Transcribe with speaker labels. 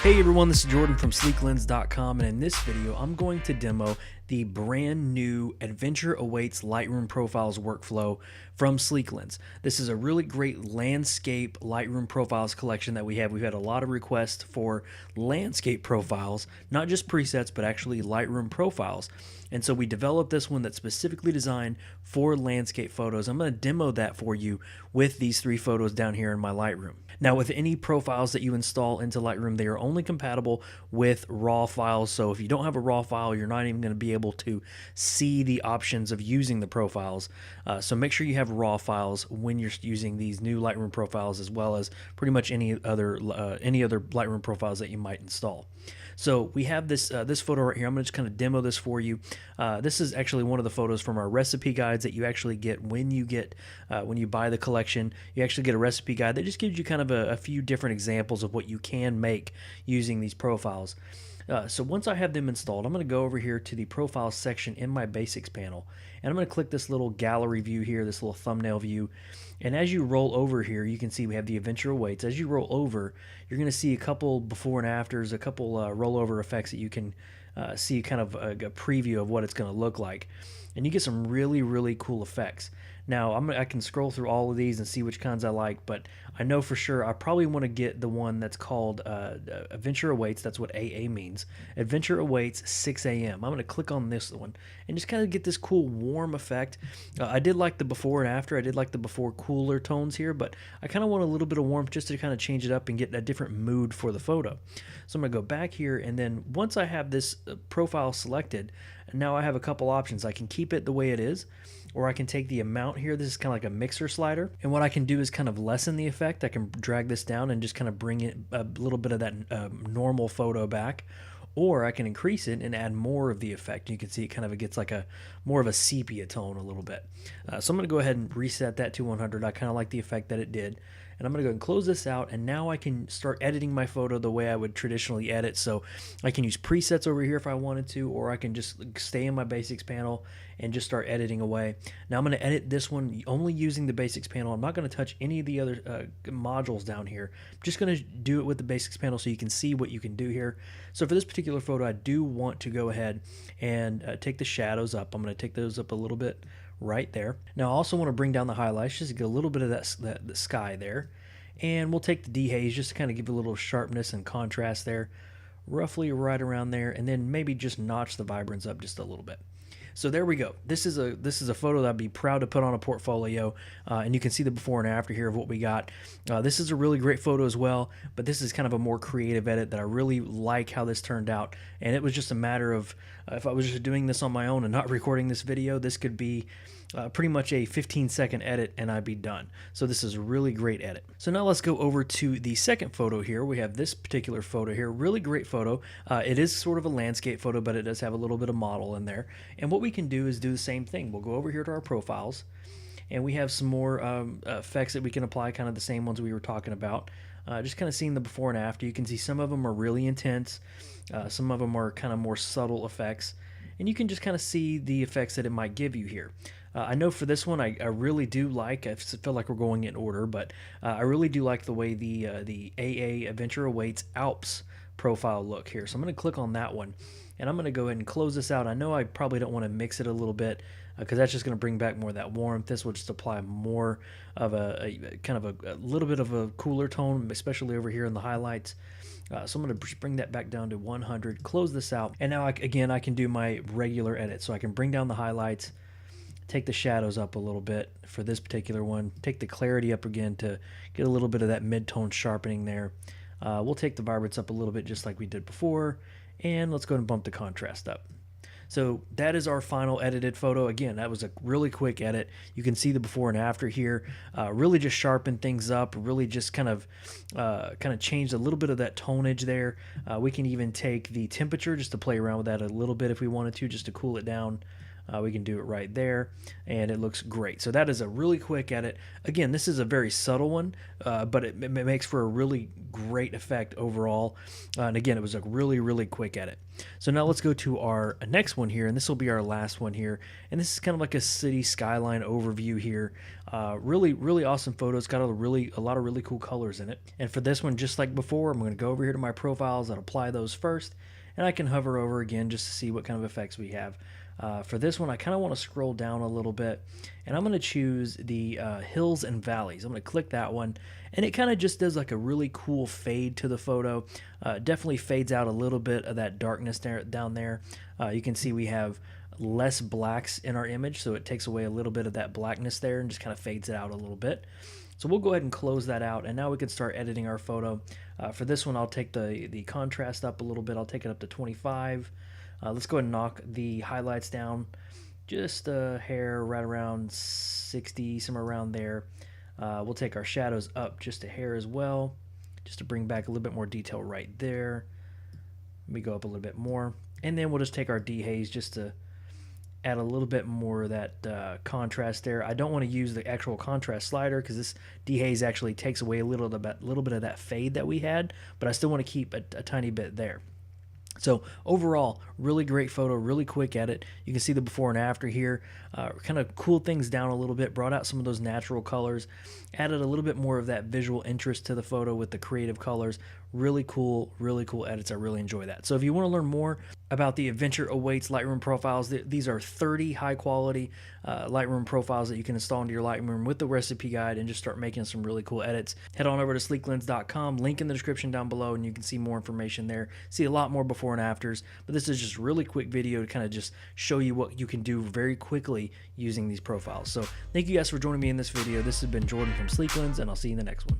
Speaker 1: Hey everyone, this is Jordan from Sleeklens.com, and in this video I'm going to demo the brand new Adventure Awaits Lightroom Profiles workflow from Sleeklens. This is a really great landscape Lightroom Profiles collection that we have. We've had a lot of requests for landscape profiles, not just presets, but actually Lightroom profiles. And so we developed this one that's specifically designed for landscape photos. I'm going to demo that for you with these three photos down here in my Lightroom. Now, with any profiles that you install into Lightroom, they are only compatible with RAW files. So if you don't have a RAW file, you're not even going to be able to see the options of using the profiles. So make sure you have RAW files when you're using these new Lightroom profiles, as well as pretty much any other Lightroom profiles that you might install. So we have this this photo right here. I'm going to just kind of demo this for you. This is actually one of the photos from our recipe guides that you actually get when you buy the collection. You actually get a recipe guide that just gives you kind of a few different examples of what you can make using these profiles. So once I have them installed, I'm going to go over here to the Profiles section in my Basics panel, and I'm going to click this little gallery view here, this little thumbnail view. And as you roll over here, you can see we have the Adventure Awaits. As you roll over, you're going to see a couple before and afters, a couple rollover effects that you can see kind of a preview of what it's going to look like. And you get some really, really cool effects. Now, I can scroll through all of these and see which kinds I like, but I know for sure I probably want to get the one that's called Adventure Awaits. That's what AA means. Adventure Awaits 6 a.m. I'm going to click on this one and just kind of get this cool warm effect. I did like the before and after. I did like the before cooler tones here, but I kind of want a little bit of warmth just to kind of change it up and get a different mood for the photo. So I'm going to go back here, and then once I have this profile selected, now I have a couple options. I can keep it the way it is, or I can take the amount here. This is kind of like a mixer slider, and what I can do is kind of lessen the effect. I can drag this down and just kind of bring it a little bit of that normal photo back, or I can increase it and add more of the effect. You can see it kind of gets like a more of a sepia tone a little bit. So I'm going to go ahead and reset that to 100. I kind of like the effect that it did. And I'm going to go and close this out, and now I can start editing my photo the way I would traditionally edit. So I can use presets over here if I wanted to, or I can just stay in my Basics panel and just start editing away. Now I'm going to edit this one only using the Basics panel. I'm not going to touch any of the other modules down here. I'm just going to do it with the Basics panel so you can see what you can do here. So for this particular photo, I do want to go ahead and take the shadows up. I'm going to take those up a little bit right there. Now I also want to bring down the highlights just to get a little bit of the sky there, and we'll take the dehaze just to kind of give a little sharpness and contrast there, roughly right around there, and then maybe just notch the vibrance up just a little bit. So there we go. This is a photo that I'd be proud to put on a portfolio, and you can see the before and after here of what we got. This is a really great photo as well, but this is kind of a more creative edit that I really like how this turned out. And it was just a matter of if I was just doing this on my own and not recording this video, this could be pretty much a 15-second edit and I'd be done. So this is a really great edit. So now let's go over to the second photo here. We have this particular photo here, really great photo. It is sort of a landscape photo, but it does have a little bit of model in there. And what we can do is do the same thing. We'll go over here to our profiles, and we have some more effects that we can apply, kind of the same ones we were talking about. Just kind of seeing the before and after. You can see some of them are really intense. Some of them are kind of more subtle effects. And you can just kind of see the effects that it might give you here. I know for this one, I really do like, I feel like we're going in order, but I really do like the way the AA Adventure Awaits Alps profile look here. So I'm going to click on that one, and I'm going to go ahead and close this out. I know I probably don't want to mix it a little bit because that's just going to bring back more of that warmth. This will just apply more of a kind of a little bit of a cooler tone, especially over here in the highlights. So I'm going to bring that back down to 100, close this out, and now again I can do my regular edit. So I can bring down the highlights, take the shadows up a little bit for this particular one, take the clarity up again to get a little bit of that mid-tone sharpening there. We'll take the vibrance up a little bit just like we did before, and let's go ahead and bump the contrast up. So that is our final edited photo. Again, that was a really quick edit. You can see the before and after here. Really just sharpen things up. Really just kind of changed a little bit of that tonage there. We can even take the temperature just to play around with that a little bit if we wanted to, just to cool it down. We can do it right there, and it looks great. So that is a really quick edit. Again, this is a very subtle one, but it makes for a really great effect overall. And again, it was a really quick edit. So now let's go to our next one here, and this will be our last one here. And this is kind of like a city skyline overview here. Really awesome photo. It's got a lot of really cool colors in it. And for this one, just like before, I'm going to go over here to my profiles and apply those first, and I can hover over again just to see what kind of effects we have. For this one, I kind of want to scroll down a little bit, and I'm going to choose the hills and valleys. I'm going to click that one, and it kind of just does like a really cool fade to the photo. Definitely fades out a little bit of that darkness down there. You can see we have less blacks in our image, so it takes away a little bit of that blackness there and just kind of fades it out a little bit. So we'll go ahead and close that out, and now we can start editing our photo. For this one, I'll take the contrast up a little bit. I'll take it up to 25. Let's go ahead and knock the highlights down just a hair, right around 60, somewhere around there. We'll take our shadows up just a hair as well, just to bring back a little bit more detail right there. Let me go up a little bit more, and then we'll just take our dehaze just to add a little bit more of that contrast there. I don't want to use the actual contrast slider because this dehaze actually takes away a little bit of that fade that we had, but I still want to keep a tiny bit there. So overall, really great photo, really quick edit. You can see the before and after here. Kind of cooled things down a little bit, brought out some of those natural colors, added a little bit more of that visual interest to the photo with the creative colors. Really cool edits. I really enjoy that. So if you want to learn more about the Adventure Awaits Lightroom profiles, these are 30 high quality Lightroom profiles that you can install into your Lightroom with the recipe guide and just start making some really cool edits. Head on over to sleeklens.com, link in the description down below, and you can see more information there. See a lot more before and afters, but this is just a really quick video to kind of just show you what you can do very quickly using these profiles. So thank you guys for joining me in this video. This has been Jordan from Sleeklens, and I'll see you in the next one.